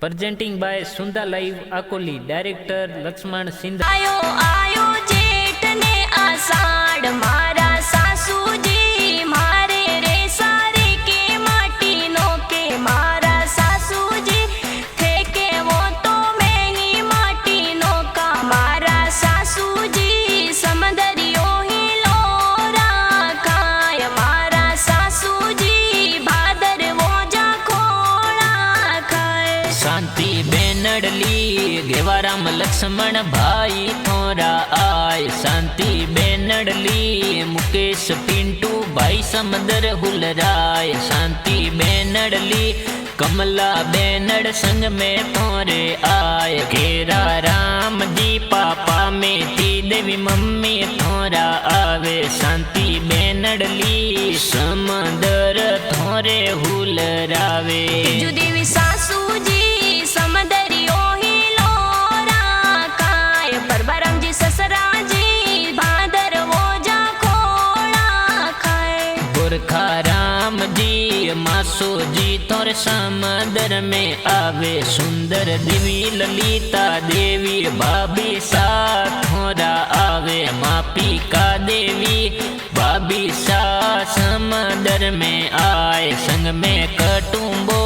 Presenting by Sunda Live Akoli, Director Lakshman Sindha. आयो आयो जेठ ने आषाढ़ मारा सासूजी मारे रे सारे के माटी नो के मारा सासूजी थे के वो तो मैं ही माटी नो का मारा सासूजी समंदरियो ही लोरा खाय मारा सासूजी भादर वो जा खोड़ा खाए। शांति बेनडली गेवाराम लक्ष्मण भाई थोरा आय। शांति बेनडली मुकेश पिंटू भाई समदर हुलराय। शांति बेनडली कमला बेनड संग में थोरे आय। घेरा राम जी पापा में थी देवी मम्मी थोरा आवे। शांति बेनडली समदर थोरे हुलरावे। जो देवी सासूजी समदरियो ही लोरा काय परबरम जी ससरा जी भादर वो जा खोड़ा खाए। गोरखा राम जी मासो जी तोर समदर में आवे। सुंदर देवी ललिता देवी भाभी सा थोरा आवे। मापी का देवी भाभी सा समदर में आए। संग में कटुंबो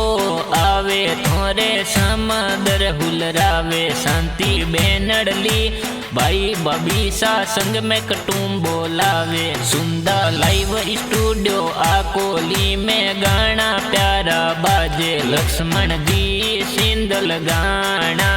आवे थोरे समदर हुलरावे। शांति बेनडली भाई भाभी सा संग में कटुंबो लावे। सुंदा लाइव स्टूडियो आकोली में गाना प्यारा बाजे। लक्ष्मण जी सिंधल गाना